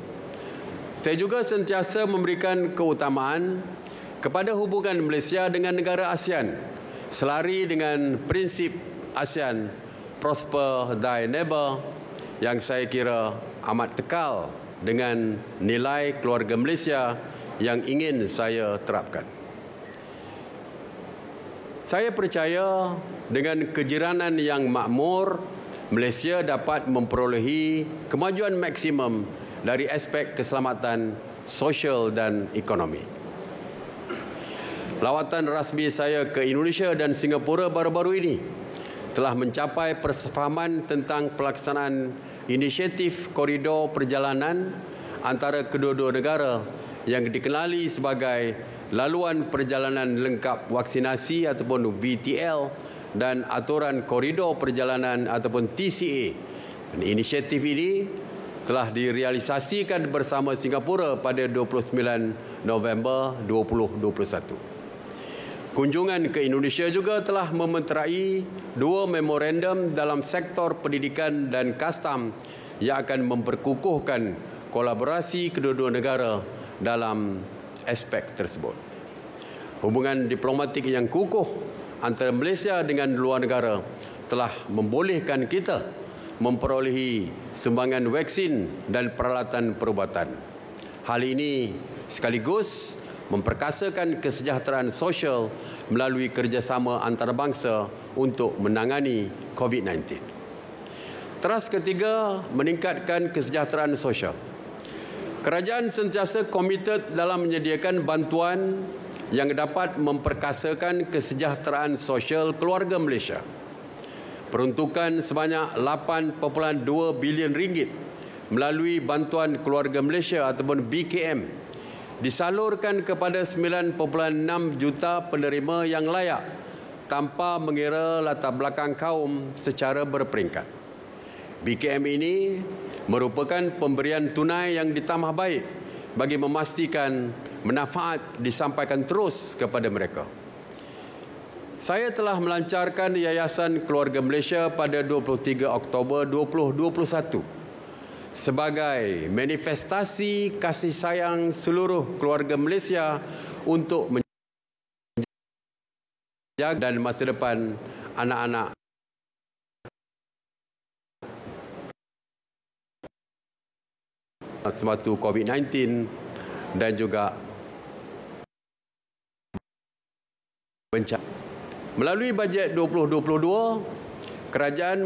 [SPEAKER 2] Saya juga sentiasa memberikan keutamaan kepada hubungan Malaysia dengan negara ASEAN selari dengan prinsip ASEAN Prosper Thy Neighbour yang saya kira amat kekal dengan nilai keluarga Malaysia yang ingin saya terapkan. Saya percaya dengan kejiranan yang makmur, Malaysia dapat memperolehi kemajuan maksimum dari aspek keselamatan sosial dan ekonomi. Lawatan rasmi saya ke Indonesia dan Singapura baru-baru ini telah mencapai persefahaman tentang pelaksanaan inisiatif koridor perjalanan antara kedua-dua negara yang dikenali sebagai Laluan Perjalanan Lengkap Vaksinasi ataupun VTL dan Aturan Koridor Perjalanan ataupun TCA. Dan inisiatif ini telah direalisasikan bersama Singapura pada 29 November 2021. Kunjungan ke Indonesia juga telah mementerai 2 memorandum dalam sektor pendidikan dan kastam yang akan memperkukuhkan kolaborasi kedua-dua negara dalam aspek tersebut. Hubungan diplomatik yang kukuh antara Malaysia dengan luar negara telah membolehkan kita memperolehi sumbangan vaksin dan peralatan perubatan. Hal ini sekaligus memperkasakan kesejahteraan sosial melalui kerjasama antarabangsa untuk menangani COVID-19. Teras ketiga, meningkatkan kesejahteraan sosial. Kerajaan sentiasa komited dalam menyediakan bantuan yang dapat memperkasakan kesejahteraan sosial keluarga Malaysia. Peruntukan sebanyak 8.2 bilion ringgit melalui bantuan keluarga Malaysia ataupun BKM disalurkan kepada 9.6 juta penerima yang layak tanpa mengira latar belakang kaum secara berperingkat. BKM ini merupakan pemberian tunai yang ditambah baik bagi memastikan manfaat disampaikan terus kepada mereka. Saya telah melancarkan Yayasan Keluarga Malaysia pada 23 Oktober 2021 sebagai manifestasi kasih sayang seluruh keluarga Malaysia untuk menjaga dan masa depan anak-anak semasa COVID-19 dan juga bencana. Melalui bajet 2022, kerajaan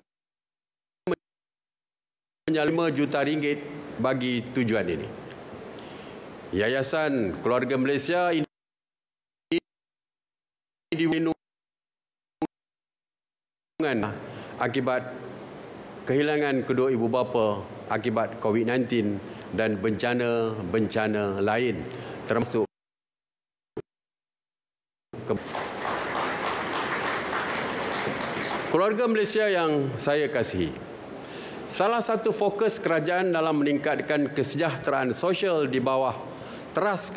[SPEAKER 2] menyalurkan RM5 juta bagi tujuan ini. Yayasan Keluarga Malaysia ini diwujudkan akibat kehilangan kedua ibu bapa akibat COVID-19 dan bencana-bencana lain, termasuk keluarga Malaysia yang saya kasihi. Salah satu fokus kerajaan dalam meningkatkan kesejahteraan sosial di bawah teras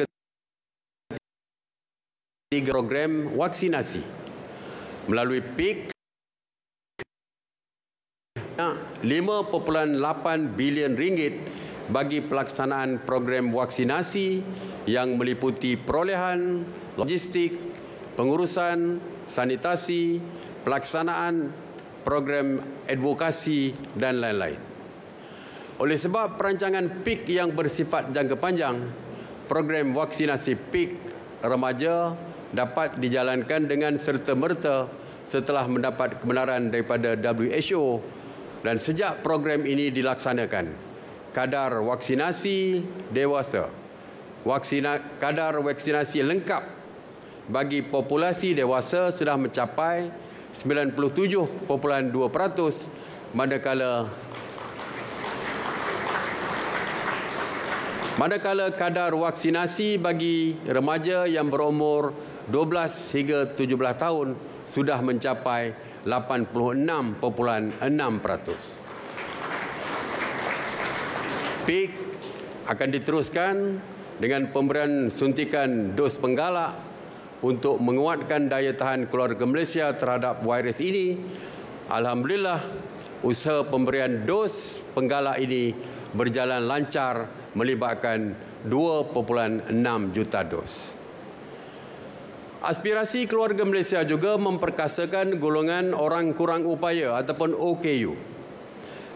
[SPEAKER 2] ketiga program vaksinasi melalui PIK 5.8 bilion ringgit bagi pelaksanaan program vaksinasi yang meliputi perolehan, logistik, pengurusan, sanitasi, pelaksanaan program advokasi dan lain-lain. Oleh sebab perancangan PIK yang bersifat jangka panjang, program vaksinasi PIK remaja dapat dijalankan dengan serta-merta setelah mendapat kebenaran daripada WHO, dan sejak program ini dilaksanakan, kadar vaksinasi dewasa, kadar vaksinasi lengkap bagi populasi dewasa sudah mencapai 97.2%, manakala kadar vaksinasi bagi remaja yang berumur 12 hingga 17 tahun sudah mencapai 86.6%. PIK akan diteruskan dengan pemberian suntikan dos penggalak untuk menguatkan daya tahan keluarga Malaysia terhadap virus ini. Alhamdulillah, usaha pemberian dos penggalak ini berjalan lancar melibatkan 2.6 juta dos. Aspirasi keluarga Malaysia juga memperkasakan golongan orang kurang upaya ataupun OKU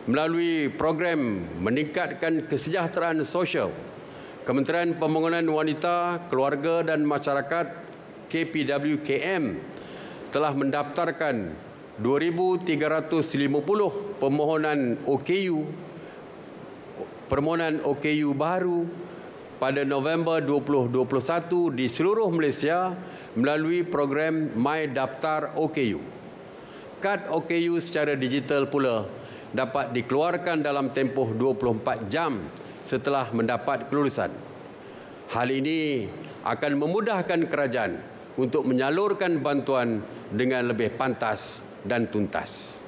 [SPEAKER 2] melalui program meningkatkan kesejahteraan sosial. Kementerian Pembangunan Wanita, Keluarga dan Masyarakat KPWKM telah mendaftarkan 2,350 permohonan OKU baru pada November 2021 di seluruh Malaysia melalui program My Daftar OKU. Kad OKU secara digital pula dapat dikeluarkan dalam tempoh 24 jam setelah mendapat kelulusan. Hal ini akan memudahkan kerajaan untuk menyalurkan bantuan dengan lebih pantas dan tuntas.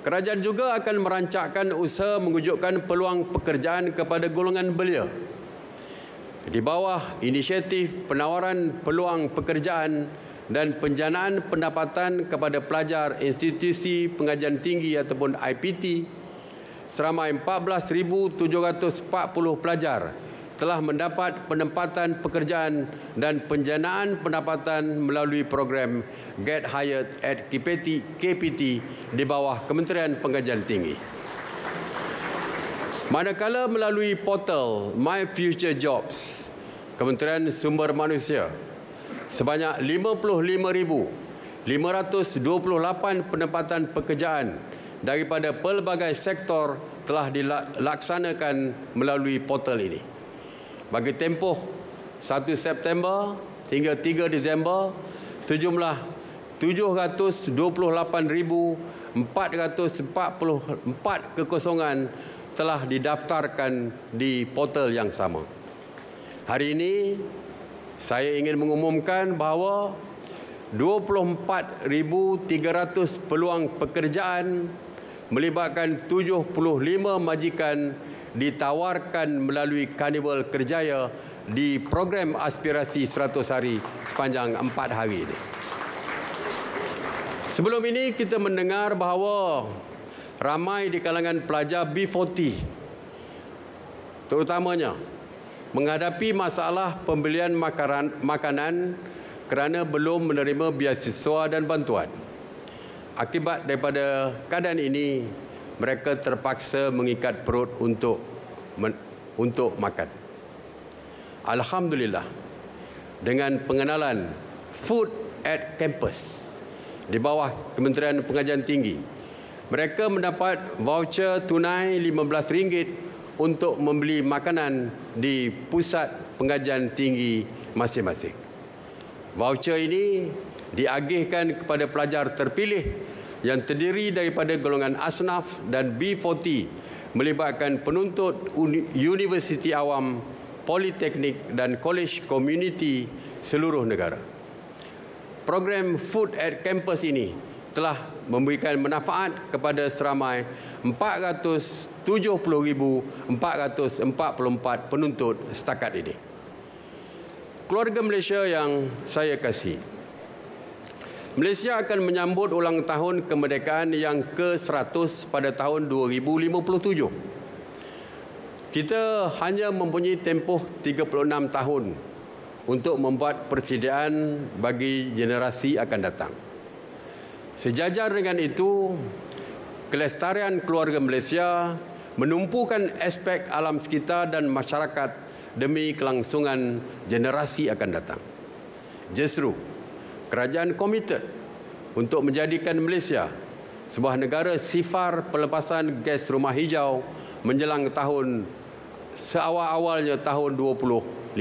[SPEAKER 2] Kerajaan juga akan merancangkan usaha mewujudkan peluang pekerjaan kepada golongan belia. Di bawah inisiatif penawaran peluang pekerjaan dan penjanaan pendapatan kepada pelajar institusi pengajian tinggi ataupun IPT, seramai 14,740 pelajar telah mendapat penempatan pekerjaan dan penjanaan pendapatan melalui program Get Hired at KPT di bawah Kementerian Pengajian Tinggi. Manakala melalui portal My Future Jobs, Kementerian Sumber Manusia, sebanyak 55,528 penempatan pekerjaan daripada pelbagai sektor telah dilaksanakan melalui portal ini. Bagi tempoh 1 September hingga 3 Disember, sejumlah 728,444 kekosongan telah didaftarkan di portal yang sama. Hari ini, saya ingin mengumumkan bahawa 24,300 peluang pekerjaan melibatkan 75 majikan ditawarkan melalui Karnival Kerjaya di program aspirasi 100 hari sepanjang 4 hari ini. Sebelum ini kita mendengar bahawa ramai di kalangan pelajar B40 terutamanya menghadapi masalah pembelian makanan kerana belum menerima beasiswa dan bantuan. Akibat daripada keadaan ini, mereka terpaksa mengikat perut untuk makan. Alhamdulillah, dengan pengenalan Food at Campus di bawah Kementerian Pengajian Tinggi, mereka mendapat voucher tunai RM15 untuk membeli makanan di pusat pengajian tinggi masing-masing. Voucher ini diagihkan kepada pelajar terpilih yang terdiri daripada golongan asnaf dan B40 melibatkan penuntut universiti awam, politeknik dan kolej komuniti seluruh negara. Program Food at Campus ini telah memberikan manfaat kepada seramai 470,444 penuntut setakat ini. Keluarga Malaysia yang saya kasihi, Malaysia akan menyambut ulang tahun kemerdekaan yang ke-100 pada tahun 2057. Kita hanya mempunyai tempoh 36 tahun untuk membuat persediaan bagi generasi akan datang. Sejajar dengan itu, kelestarian keluarga Malaysia menumpukan aspek alam sekitar dan masyarakat demi kelangsungan generasi akan datang. Justru, kerajaan komited untuk menjadikan Malaysia sebuah negara sifar pelepasan gas rumah hijau menjelang tahun seawal-awalnya tahun 2050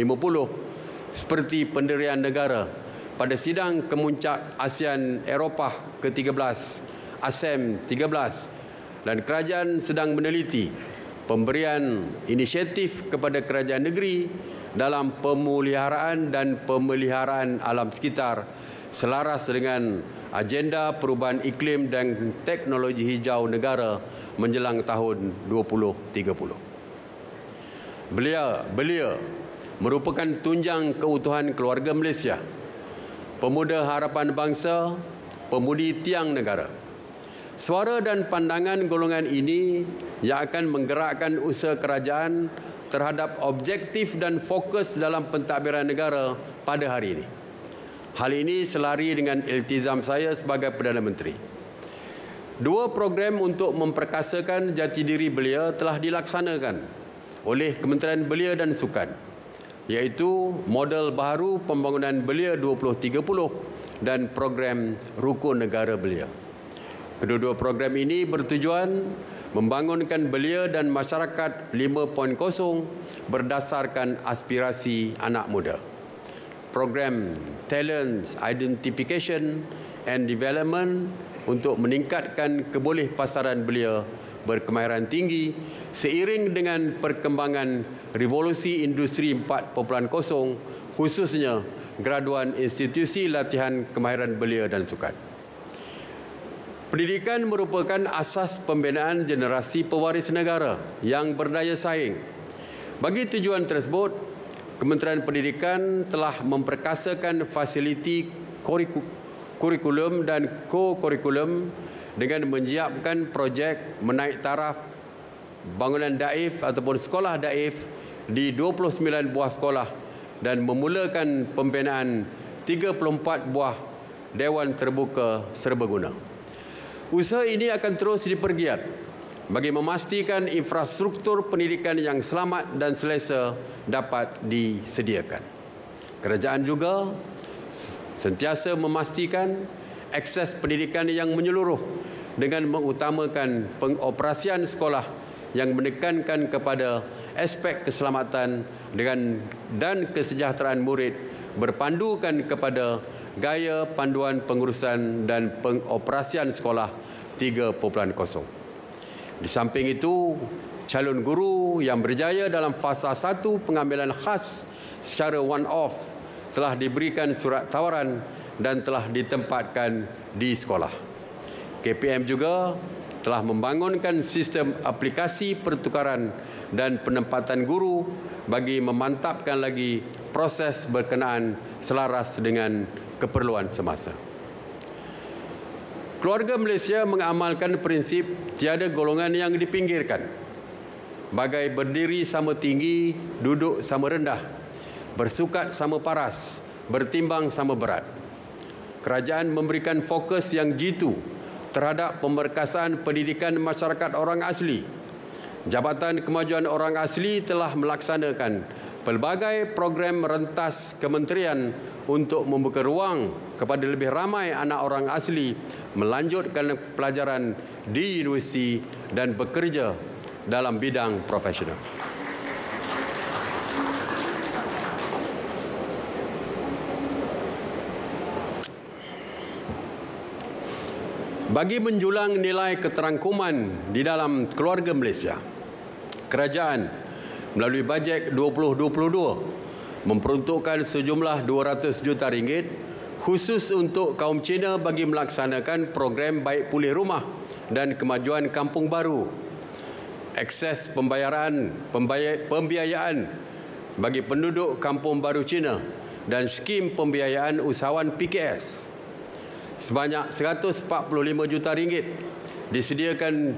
[SPEAKER 2] seperti pendirian negara pada sidang kemuncak ASEAN Eropah ke-13 ASEM 13, dan kerajaan sedang meneliti pemberian inisiatif kepada kerajaan negeri dalam pemeliharaan dan pemeliharaan alam sekitar selaras dengan agenda perubahan iklim dan teknologi hijau negara menjelang tahun 2030. Belia merupakan tunjang keutuhan keluarga Malaysia, pemuda harapan bangsa, pemudi tiang negara. Suara dan pandangan golongan ini yang akan menggerakkan usaha kerajaan terhadap objektif dan fokus dalam pentadbiran negara pada hari ini. Hal ini selari dengan iltizam saya sebagai Perdana Menteri. 2 program untuk memperkasakan jati diri belia telah dilaksanakan oleh Kementerian Belia dan Sukan, iaitu model baru pembangunan Belia 2030 dan program Rukun Negara Belia. Kedua-dua program ini bertujuan membangunkan belia dan masyarakat 5.0 berdasarkan aspirasi anak muda. Program Talent Identification and Development untuk meningkatkan kebolehpasaran belia berkemahiran tinggi seiring dengan perkembangan revolusi industri 4.0, khususnya graduan institusi latihan kemahiran belia dan sukan. Pendidikan merupakan asas pembinaan generasi pewaris negara yang berdaya saing. Bagi tujuan tersebut, Kementerian Pendidikan telah memperkasakan fasiliti kurikulum dan co-kurikulum dengan menyiapkan projek menaik taraf bangunan daif ataupun sekolah daif di 29 buah sekolah dan memulakan pembinaan 34 buah Dewan Terbuka Serbaguna. Usaha ini akan terus dipergiat bagi memastikan infrastruktur pendidikan yang selamat dan selesa dapat disediakan. Kerajaan juga sentiasa memastikan akses pendidikan yang menyeluruh dengan mengutamakan pengoperasian sekolah yang menekankan kepada aspek keselamatan dan kesejahteraan murid berpandukan kepada gaya panduan pengurusan dan pengoperasian sekolah 3.0. Di samping itu, calon guru yang berjaya dalam fasa 1 pengambilan khas secara one-off telah diberikan surat tawaran dan telah ditempatkan di sekolah. KPM juga telah membangunkan sistem aplikasi pertukaran dan penempatan guru bagi memantapkan lagi proses berkenaan selaras dengan keperluan semasa. Keluarga Malaysia mengamalkan prinsip tiada golongan yang dipinggirkan, bagai berdiri sama tinggi, duduk sama rendah, bersukat sama paras, bertimbang sama berat. Kerajaan memberikan fokus yang jitu terhadap pemberkasan pendidikan masyarakat orang asli. Jabatan Kemajuan Orang Asli telah melaksanakan pelbagai program rentas kementerian untuk membuka ruang kepada lebih ramai anak orang asli melanjutkan pelajaran di universiti dan bekerja dalam bidang profesional. Bagi menjulang nilai keterangkuman di dalam keluarga Malaysia, kerajaan melalui bajet 2022 memperuntukkan sejumlah 200 juta ringgit khusus untuk kaum Cina bagi melaksanakan program baik pulih rumah dan kemajuan kampung baru, akses pembiayaan bagi penduduk kampung baru Cina dan skim pembiayaan usahawan PKS. Sebanyak 145 juta ringgit disediakan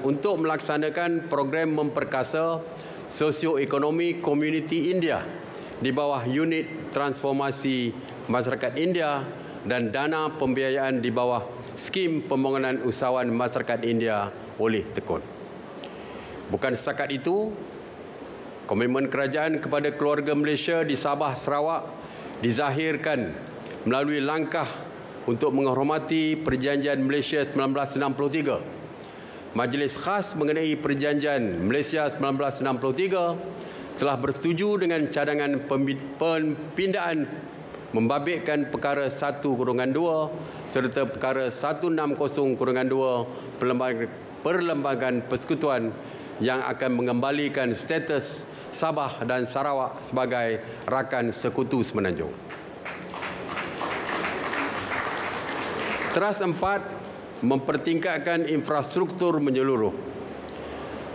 [SPEAKER 2] untuk melaksanakan program memperkasa sosioekonomi komuniti India di bawah unit transformasi masyarakat India dan dana pembiayaan di bawah skim pembangunan usahawan masyarakat India oleh Tekun. Bukan setakat itu, komitmen kerajaan kepada keluarga Malaysia di Sabah, Sarawak dizahirkan melalui langkah untuk menghormati Perjanjian Malaysia 1963. Majlis Khas mengenai Perjanjian Malaysia 1963 telah bersetuju dengan cadangan pembinaan membabitkan perkara 1/2 serta perkara 160/2 Perlembagaan Persekutuan yang akan mengembalikan status Sabah dan Sarawak sebagai rakan sekutu Semenanjung. Teras 4 mempertingkatkan infrastruktur menyeluruh.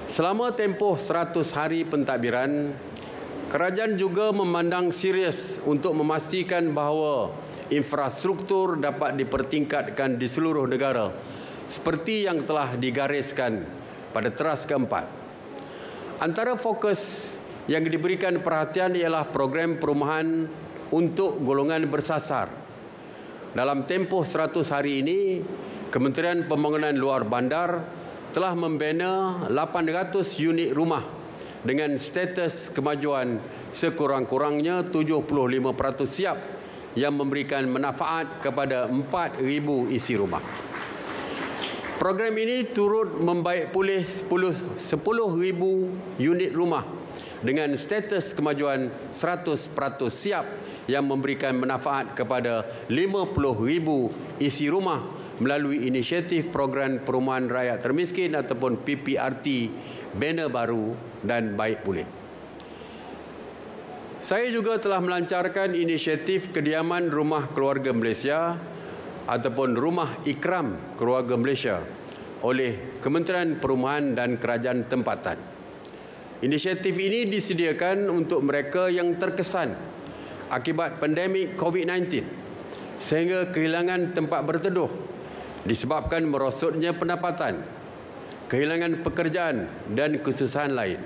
[SPEAKER 2] Selama tempoh 100 hari pentadbiran, kerajaan juga memandang serius untuk memastikan bahawa infrastruktur dapat dipertingkatkan di seluruh negara seperti yang telah digariskan pada teras keempat. Antara fokus yang diberikan perhatian ialah program perumahan untuk golongan bersasar. Dalam tempoh 100 hari ini, Kementerian Pembangunan Luar Bandar telah membina 800 unit rumah dengan status kemajuan sekurang-kurangnya 75% siap yang memberikan manfaat kepada 4,000 isi rumah. Program ini turut membaik pulih 10,000 unit rumah dengan status kemajuan 100% siap yang memberikan manfaat kepada 50,000 isi rumah melalui inisiatif Program Perumahan Rakyat Termiskin ataupun PPRT, Bina Baru dan Baik Pulih. Saya juga telah melancarkan inisiatif kediaman Rumah Keluarga Malaysia ataupun Rumah Ikram Keluarga Malaysia oleh Kementerian Perumahan dan Kerajaan Tempatan. Inisiatif ini disediakan untuk mereka yang terkesan akibat pandemik COVID-19 sehingga kehilangan tempat berteduh disebabkan merosotnya pendapatan, kehilangan pekerjaan dan kesusahan lain.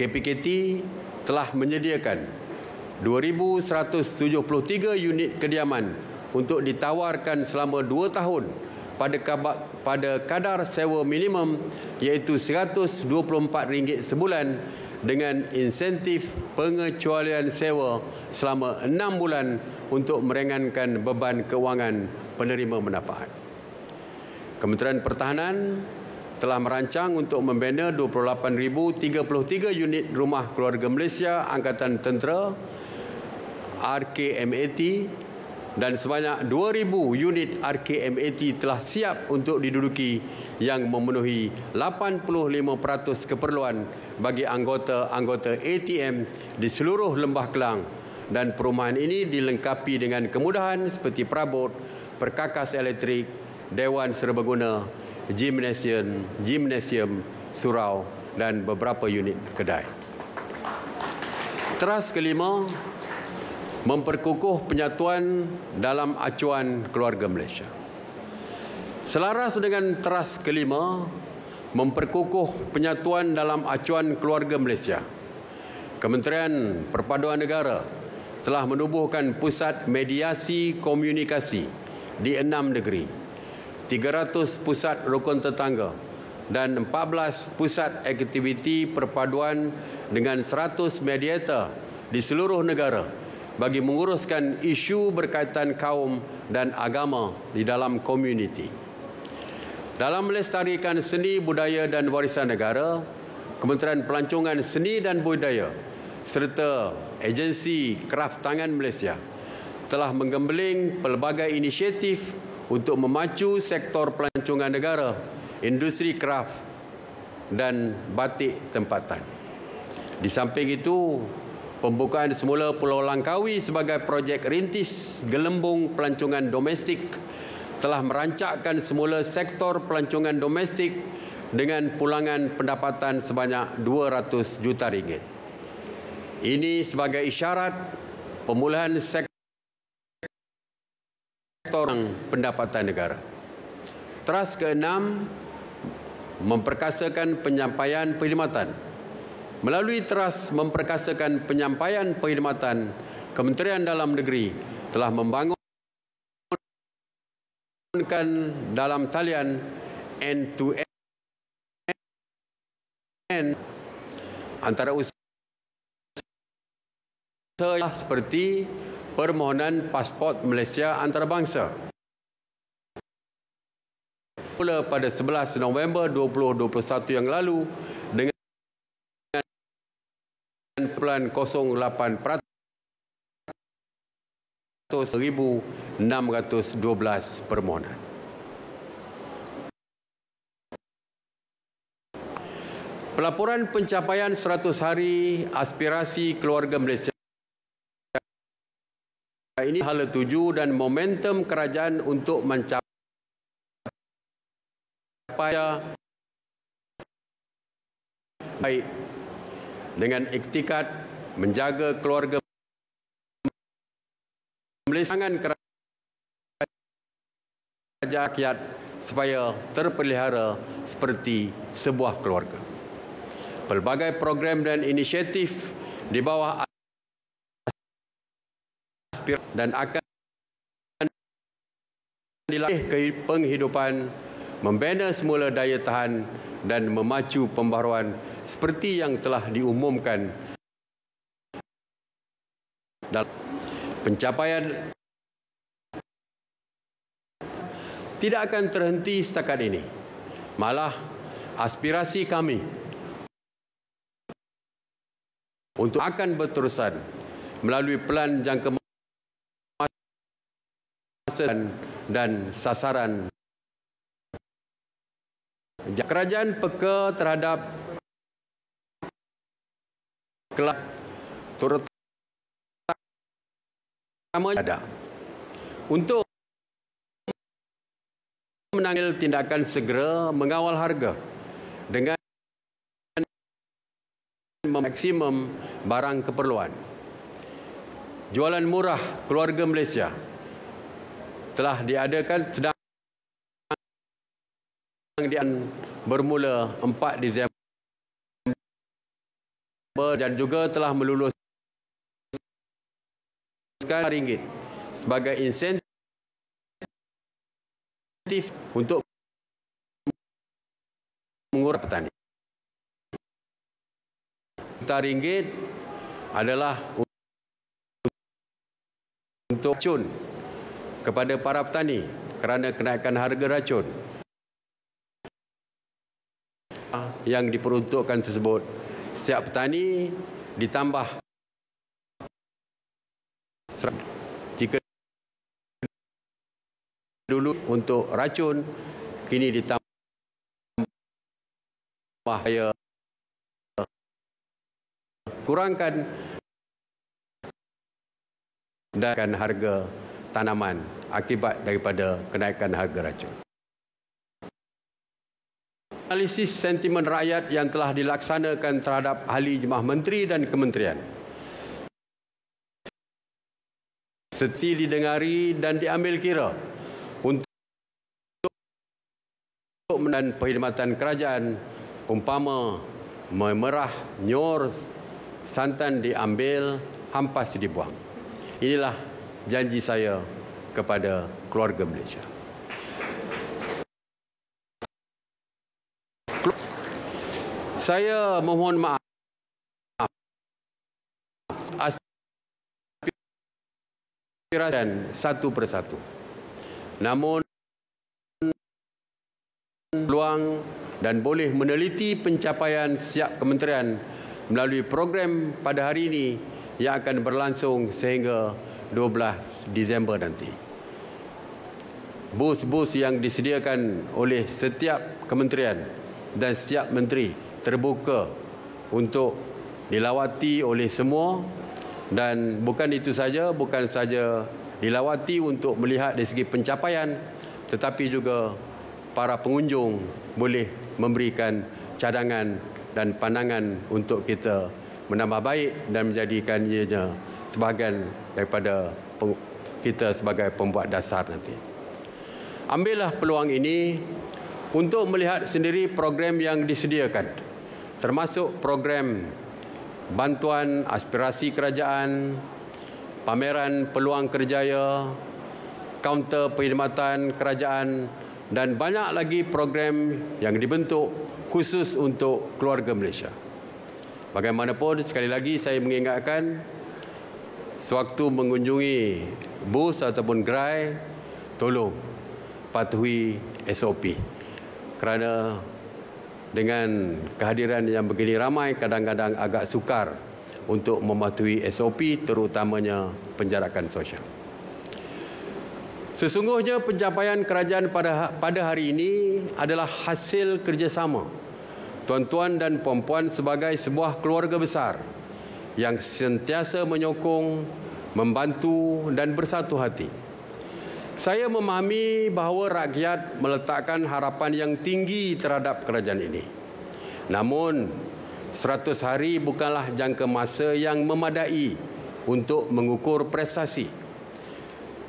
[SPEAKER 2] KPKT telah menyediakan 2,173 unit kediaman untuk ditawarkan selama 2 tahun pada kadar sewa minimum iaitu RM124 sebulan dengan insentif pengecualian sewa selama 6 bulan untuk meringankan beban kewangan penerima manfaat. Kementerian Pertahanan telah merancang untuk membina 28,033 unit rumah keluarga Malaysia Angkatan Tentera RKMAT dan sebanyak 2,000 unit RKMAT telah siap untuk diduduki yang memenuhi 85% keperluan bagi anggota-anggota ATM di seluruh Lembah Kelang, dan perumahan ini dilengkapi dengan kemudahan seperti perabot, perkakas elektrik, dewan serbaguna, gimnasium, surau dan beberapa unit kedai. Teras kelima, memperkukuh penyatuan dalam acuan keluarga Malaysia. Selaras dengan teras kelima, memperkukuh penyatuan dalam acuan keluarga Malaysia, Kementerian Perpaduan Negara telah menubuhkan pusat mediasi komunikasi di 6 negeri, 300 pusat rukun tetangga dan 14 pusat aktiviti perpaduan dengan 100 mediator di seluruh negara bagi menguruskan isu berkaitan kaum dan agama di dalam komuniti. Dalam melestarikan seni, budaya dan warisan negara, Kementerian Pelancongan Seni dan Budaya serta Agensi Kraf Tangan Malaysia telah menggembeling pelbagai inisiatif untuk memacu sektor pelancongan negara, industri kraft dan batik tempatan. Di samping itu, pembukaan semula Pulau Langkawi sebagai projek rintis gelembung pelancongan domestik telah merancakkan semula sektor pelancongan domestik dengan pulangan pendapatan sebanyak RM200 juta. Ini sebagai isyarat pemulihan sektor pendapatan negara. Teras keenam, memperkasakan penyampaian perkhidmatan. Melalui teras memperkasakan penyampaian perkhidmatan, Kementerian Dalam Negeri telah membangunkan dalam talian end-to-end antara usaha seperti permohonan pasport Malaysia antarabangsa. Mula pada 11 November 2021 yang lalu dengan 0.08% 1,612 permohonan. Pelaporan pencapaian 100 hari aspirasi keluarga Malaysia ini hala tuju dan momentum kerajaan untuk mencapai baik dengan iktikad menjaga keluarga Malaysia kerajaan rakyat supaya terpelihara seperti sebuah keluarga. Pelbagai program dan inisiatif di bawah dan akan dilatih penghidupan, membina semula daya tahan dan memacu pembaharuan seperti yang telah diumumkan dalam pencapaian tidak akan terhenti setakat ini. Malah aspirasi kami untuk akan berterusan melalui pelan jangka dan sasaran. Kerajaan peka terhadap kelak terutama ada untuk mengambil tindakan segera mengawal harga dengan maksimum barang keperluan. Jualan murah keluarga Malaysia telah diadakan sedang bermula 4 Disember dan juga telah meluluskan RM5 sebagai insentif untuk mengurangi petani. RM5 adalah untuk racun kepada para petani kerana kenaikan harga racun yang diperuntukkan tersebut. Setiap petani ditambah jika dulu untuk racun, kini ditambah ya kurangkan dan harga tanaman akibat daripada kenaikan harga racun. Analisis sentimen rakyat yang telah dilaksanakan terhadap ahli jemaah menteri dan kementerian mesti didengari dan diambil kira untuk dan perkhidmatan kerajaan, umpama memerah, nyor, santan diambil, hampas dibuang. Inilah janji saya kepada keluarga Malaysia. Saya mohon maaf aspirasi satu persatu. Namun peluang dan boleh meneliti pencapaian setiap kementerian melalui program pada hari ini yang akan berlangsung sehingga 12 Disember nanti. Bus-bus yang disediakan oleh setiap kementerian dan setiap menteri terbuka untuk dilawati oleh semua, dan bukan itu saja, bukan saja dilawati untuk melihat dari segi pencapaian, tetapi juga para pengunjung boleh memberikan cadangan dan pandangan untuk kita menambah baik dan menjadikan ianya sebahagian daripada kita sebagai pembuat dasar nanti. Ambillah peluang ini untuk melihat sendiri program yang disediakan, termasuk program bantuan aspirasi kerajaan, pameran peluang kerjaya, kaunter perkhidmatan kerajaan, dan banyak lagi program yang dibentuk khusus untuk keluarga Malaysia. Bagaimanapun, sekali lagi saya mengingatkan, sewaktu mengunjungi bus ataupun gerai, tolong patuhi SOP. Kerana dengan kehadiran yang begini ramai, kadang-kadang agak sukar untuk mematuhi SOP, terutamanya penjarakan sosial. Sesungguhnya pencapaian kerajaan pada hari ini adalah hasil kerjasama tuan-tuan dan puan-puan sebagai sebuah keluarga besar yang sentiasa menyokong, membantu dan bersatu hati. Saya memahami bahawa rakyat meletakkan harapan yang tinggi terhadap kerajaan ini. Namun, 100 hari bukanlah jangka masa yang memadai untuk mengukur prestasi.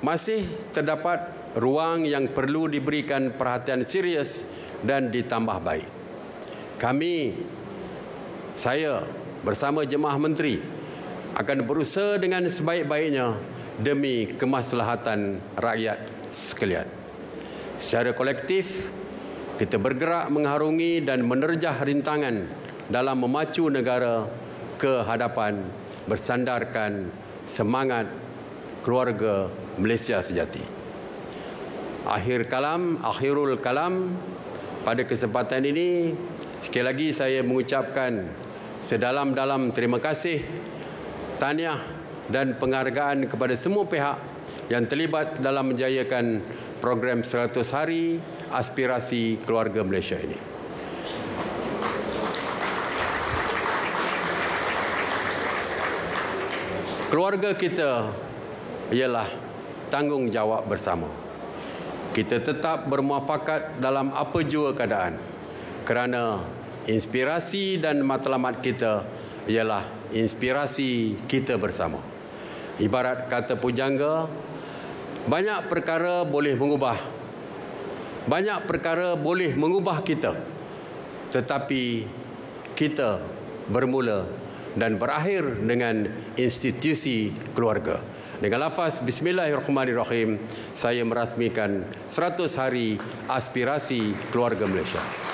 [SPEAKER 2] Masih terdapat ruang yang perlu diberikan perhatian serius dan ditambah baik. Saya bersama jemaah menteri akan berusaha dengan sebaik-baiknya demi kemaslahatan rakyat sekalian. Secara kolektif, kita bergerak mengharungi dan menerjah rintangan dalam memacu negara ke hadapan bersandarkan semangat keluarga Malaysia sejati. Akhirul kalam, pada kesempatan ini, sekali lagi saya mengucapkan sedalam-dalam terima kasih, tahniah dan penghargaan kepada semua pihak yang terlibat dalam menjayakan program 100 hari aspirasi keluarga Malaysia ini. Keluarga kita ialah tanggungjawab bersama. Kita tetap bermuafakat dalam apa jua keadaan, kerana inspirasi dan matlamat kita ialah inspirasi kita bersama. Ibarat kata pujangga, banyak perkara boleh mengubah kita, tetapi kita bermula dan berakhir dengan institusi keluarga. Dengan lafaz Bismillahirrahmanirrahim, saya merasmikan 100 hari aspirasi keluarga Malaysia.